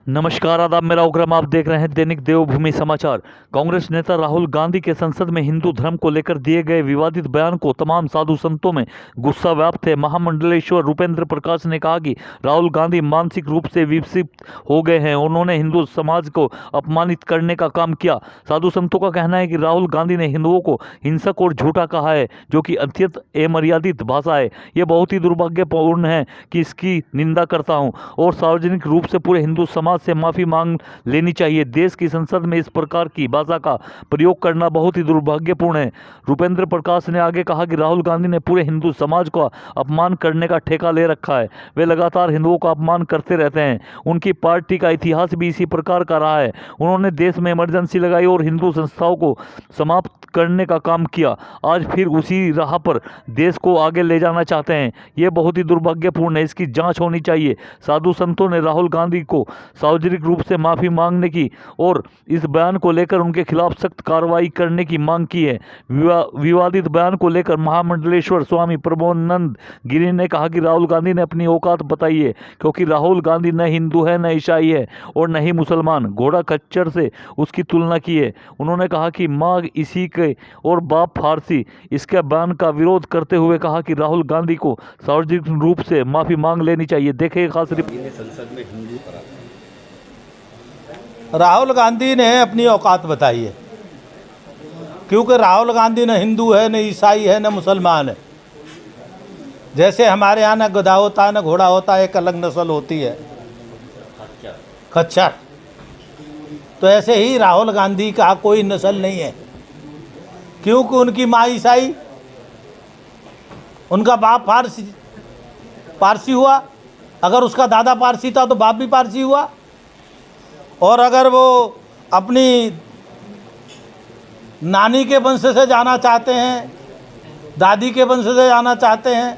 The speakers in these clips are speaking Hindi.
नमस्कार, आदाब। मेरा उग्रम, आप देख रहे हैं दैनिक देवभूमि समाचार। कांग्रेस नेता राहुल गांधी के संसद में हिंदू धर्म को लेकर दिए गए विवादित बयान को तमाम साधु संतों में गुस्सा व्याप्त है। महामंडलेश्वर रूपेंद्र प्रकाश ने कहा कि राहुल गांधी मानसिक रूप से विकसित हो गए हैं। उन्होंने हिंदू समाज को अपमानित करने का काम किया। साधु संतों का कहना है कि राहुल गांधी ने हिंदुओं को हिंसक और झूठा कहा है, जो कि अत्यंत अमर्यादित भाषा है। यह बहुत ही दुर्भाग्यपूर्ण है कि इसकी निंदा करता हूं और सार्वजनिक रूप से पूरे हिंदू समाज से माफी मांग लेनी चाहिए। देश की संसद में इस प्रकार की भाषा का प्रयोग करना बहुत ही दुर्भाग्यपूर्ण है। रूपेंद्र प्रकाश ने आगे कहा कि राहुल गांधी ने पूरे हिंदू समाज का अपमान करने का ठेका ले रखा है। वे लगातार हिंदुओं का अपमान करते रहते हैं। उनकी पार्टी का इतिहास भी इसी प्रकार का रहा है। उन्होंने देश में इमरजेंसी लगाई और हिंदू संस्थाओं को समाप्त करने का काम किया। आज फिर उसी राह पर देश को आगे ले जाना चाहते हैं। यह बहुत ही दुर्भाग्यपूर्ण है। इसकी जांच होनी चाहिए। साधु संतों ने राहुल गांधी को सार्वजनिक रूप से माफी मांगने की और इस बयान को लेकर उनके खिलाफ सख्त कार्रवाई करने की मांग की है। विवादित बयान को लेकर महामंडलेश्वर स्वामी प्रबोधानंद गिरी ने कहा कि राहुल गांधी ने अपनी औकात बताई है, क्योंकि राहुल गांधी न हिंदू है, न ईसाई है और न ही मुसलमान। घोड़ा खच्चर से उसकी तुलना की है। उन्होंने कहा कि माँ इसी के और बाप फारसी। इसके बयान का विरोध करते हुए कहा कि राहुल गांधी को सार्वजनिक रूप से माफी मांग लेनी चाहिए। देखें खास रिपोर्ट। संसद में हिंदू राहुल गांधी ने अपनी औकात बताई है, क्योंकि राहुल गांधी न हिंदू है, न ईसाई है, न मुसलमान है। जैसे हमारे यहाँ न गधा होता है, न घोड़ा होता है, एक अलग नस्ल होती है, खच्चर। तो ऐसे ही राहुल गांधी का कोई नस्ल नहीं है, क्योंकि उनकी माँ ईसाई, उनका बाप पारसी हुआ। अगर उसका दादा पारसी था तो बाप भी पारसी हुआ। और अगर वो अपनी नानी के वंश से जाना चाहते हैं, दादी के वंश से जाना चाहते हैं,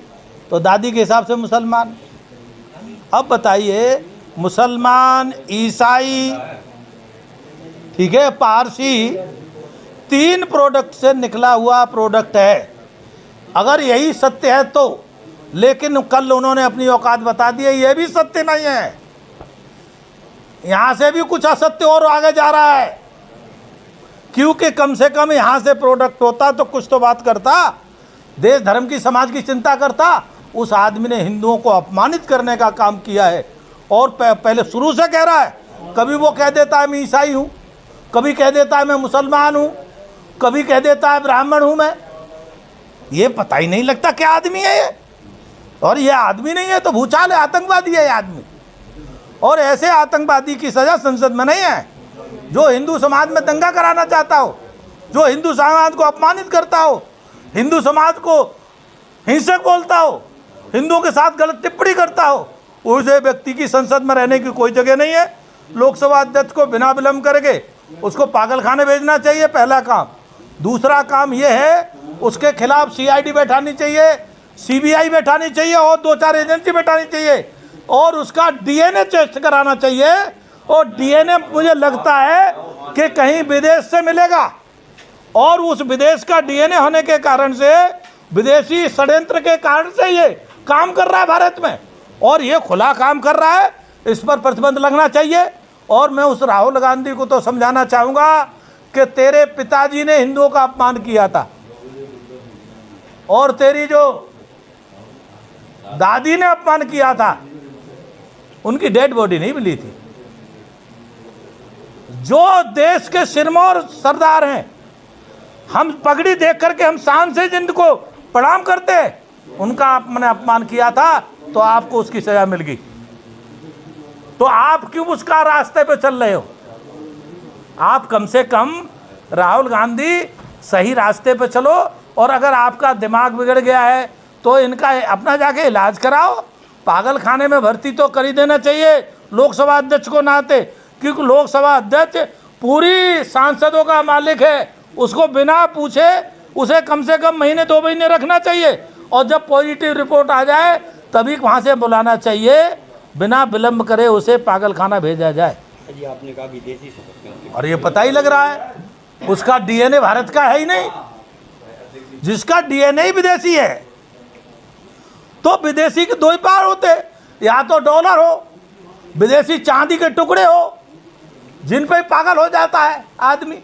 तो दादी के हिसाब से मुसलमान। अब बताइए, मुसलमान, ईसाई, ठीक है, पारसी, 3 प्रोडक्ट से निकला हुआ प्रोडक्ट है। अगर यही सत्य है तो, लेकिन कल उन्होंने अपनी औकात बता दी है, ये भी सत्य नहीं है। यहाँ से भी कुछ असत्य और आगे जा रहा है, क्योंकि कम से कम यहाँ से प्रोडक्ट होता तो कुछ तो बात करता, देश धर्म की, समाज की चिंता करता। उस आदमी ने हिंदुओं को अपमानित करने का काम किया है और पहले शुरू से कह रहा है। कभी वो कह देता है मैं ईसाई हूँ, कभी कह देता है मैं मुसलमान हूँ, कभी कह देता है ब्राह्मण हूँ मैं। ये पता ही नहीं लगता क्या आदमी है ये। और ये आदमी नहीं है तो भूचाल है, आतंकवादी है ये आदमी। और ऐसे आतंकवादी की सज़ा संसद में नहीं है, जो हिंदू समाज में दंगा कराना चाहता हो, जो हिंदू समाज को अपमानित करता हो, हिंदू समाज को हिंसक बोलता हो, हिंदुओं के साथ गलत टिप्पणी करता हो, उसे व्यक्ति की संसद में रहने की कोई जगह नहीं है। लोकसभा अध्यक्ष को बिना विलंब करके उसको पागलखाने भेजना चाहिए, पहला काम। दूसरा काम यह है, उसके खिलाफ CID बैठानी चाहिए, CBI बैठानी चाहिए और 2-4 एजेंसी बैठानी चाहिए और उसका DNA टेस्ट कराना चाहिए। और DNA मुझे लगता है कि कहीं विदेश से मिलेगा और उस विदेश का DNA होने के कारण से, विदेशी षड्यंत्र के कारण से ये काम कर रहा है भारत में, और ये खुला काम कर रहा है। इस पर प्रतिबंध लगना चाहिए। और मैं उस राहुल गांधी को तो समझाना चाहूँगा कि तेरे पिताजी ने हिंदुओं का अपमान किया था और तेरी जो दादी ने अपमान किया था, उनकी डेड बॉडी नहीं मिली थी। जो देश के सिरमौर सरदार हैं, हम पगड़ी देख करके हम शान से जिनको प्रणाम करते हैं, उनका आपने अपमान किया था तो आपको उसकी सजा मिल गई। तो आप क्यों उसका रास्ते पे चल रहे हो? आप कम से कम राहुल गांधी सही रास्ते पे चलो। और अगर आपका दिमाग बिगड़ गया है तो इनका अपना जाके इलाज कराओ। पागल खाने में भर्ती तो कर ही देना चाहिए लोकसभा अध्यक्ष को नाते, क्योंकि लोकसभा अध्यक्ष पूरी सांसदों का मालिक है। उसको बिना पूछे उसे कम से कम महीने 2 महीने रखना चाहिए और जब पॉजिटिव रिपोर्ट आ जाए तभी वहाँ से बुलाना चाहिए। बिना विलंब करे उसे पागलखाना भेजा जाए। जी, आपने कहा विदेशी सदस्य, और ये पता ही लग रहा है उसका DNA भारत का है ही नहीं। जिसका DNA ही विदेशी है तो विदेशी के 2 ही पार होते, या तो डॉलर हो विदेशी चांदी के टुकड़े हो जिन पे पागल हो जाता है आदमी।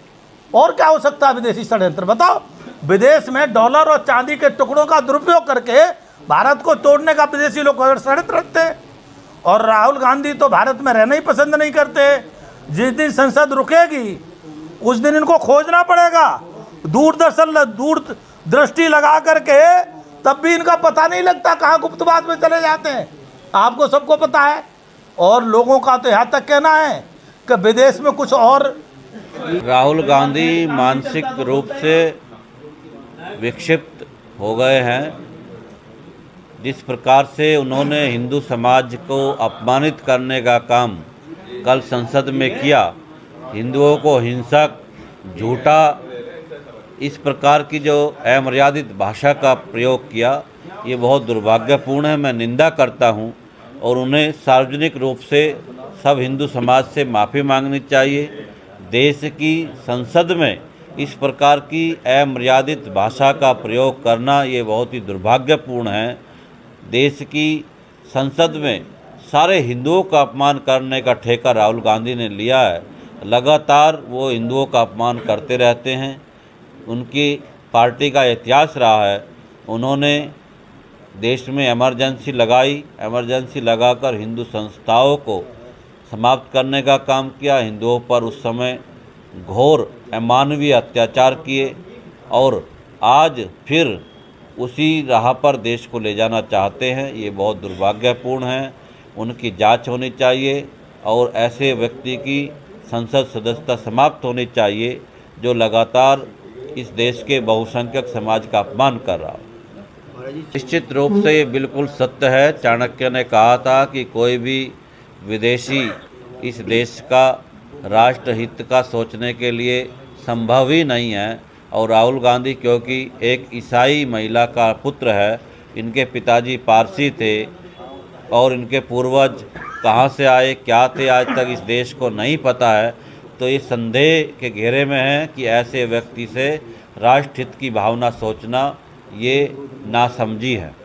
और क्या हो सकता है विदेशी षड्यंत्र बताओ। विदेश में डॉलर और चांदी के टुकड़ों का दुरुपयोग करके भारत को तोड़ने का विदेशी लोग षड्यंत्र रखते हैं। और राहुल गांधी तो भारत में रहना ही पसंद नहीं करते। जिस दिन संसद रुकेगी उस दिन इनको खोजना पड़ेगा, दूरदृष्टि लगा करके, तब भी इनका पता नहीं लगता कहाँ गुप्तवास में चले जाते हैं। आपको सबको पता है। और लोगों का तो यहाँ तक कहना है कि विदेश में कुछ और। राहुल गांधी मानसिक रूप से विक्षिप्त हो गए हैं। जिस प्रकार से उन्होंने हिंदू समाज को अपमानित करने का काम कल संसद में किया, हिंदुओं को हिंसक, झूठा, इस प्रकार की जो अमर्यादित भाषा का प्रयोग किया, ये बहुत दुर्भाग्यपूर्ण है। मैं निंदा करता हूँ और उन्हें सार्वजनिक रूप से सब हिंदू समाज से माफ़ी मांगनी चाहिए। देश की संसद में इस प्रकार की अमर्यादित भाषा का प्रयोग करना ये बहुत ही दुर्भाग्यपूर्ण है। देश की संसद में सारे हिंदुओं का अपमान करने का ठेका राहुल गांधी ने लिया है। लगातार वो हिंदुओं का अपमान करते रहते हैं। उनकी पार्टी का इतिहास रहा है, उन्होंने देश में इमरजेंसी लगाई, इमरजेंसी लगाकर हिंदू संस्थाओं को समाप्त करने का काम किया। हिंदुओं पर उस समय घोर अमानवीय अत्याचार किए और आज फिर उसी राह पर देश को ले जाना चाहते हैं। ये बहुत दुर्भाग्यपूर्ण है। उनकी जांच होनी चाहिए और ऐसे व्यक्ति की संसद सदस्यता समाप्त होनी चाहिए जो लगातार इस देश के बहुसंख्यक समाज का अपमान कर रहा हो। निश्चित रूप से ये बिल्कुल सत्य है। चाणक्य ने कहा था कि कोई भी विदेशी इस देश का राष्ट्र हित का सोचने के लिए संभव ही नहीं है। और राहुल गांधी क्योंकि एक ईसाई महिला का पुत्र है, इनके पिताजी पारसी थे और इनके पूर्वज कहाँ से आए, क्या थे, आज तक इस देश को नहीं पता है। तो ये संदेह के घेरे में है कि ऐसे व्यक्ति से राष्ट्र हित की भावना सोचना ये नासमझी है।